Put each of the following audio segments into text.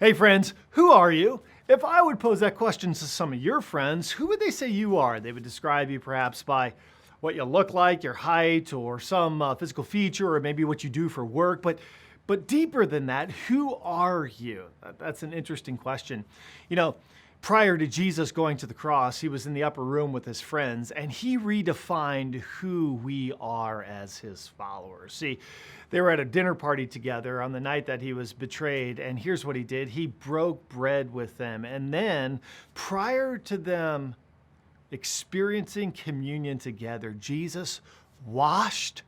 Hey friends, who are you? If I would pose that question to some of your friends, who would they say you are? They would describe you perhaps by what you look like, your height, or some physical feature, or maybe what you do for work. But deeper than that, who are you? That's an interesting question. You know, prior to Jesus going to the cross, he was in the upper room with his friends, and he redefined who we are as his followers. See, they were at a dinner party together on the night that he was betrayed, and here's what he did. He broke bread with them, and then prior to them experiencing communion together, Jesus washed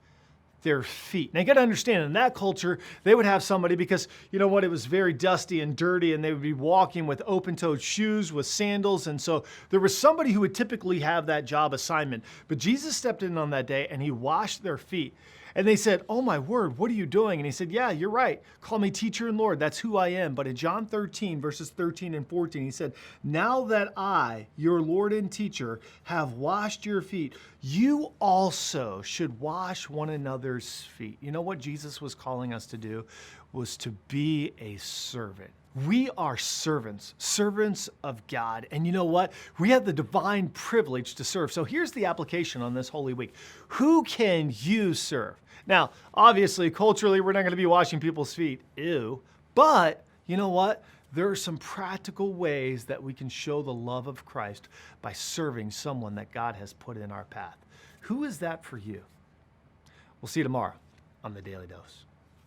their feet. Now you got to understand, in that culture, they would have somebody because, you know what, it was very dusty and dirty, and they would be walking with open-toed shoes, with sandals, and so there was somebody who would typically have that job assignment. But Jesus stepped in on that day, and he washed their feet. And they said, "Oh my word, what are you doing?" And he said, "Yeah, you're right. Call me teacher and Lord. That's who I am." But in John 13, verses 13 and 14, he said, "Now that I, your Lord and teacher, have washed your feet, you also should wash one another's feet." You know what Jesus was calling us to do was to be a servant. We are servants, servants of God. And you know what? We have the divine privilege to serve. So here's the application on this Holy Week. Who can you serve? Now, obviously, culturally, we're not going to be washing people's feet. Ew. But you know what? There are some practical ways that we can show the love of Christ by serving someone that God has put in our path. Who is that for you? We'll see you tomorrow on The Daily Dose.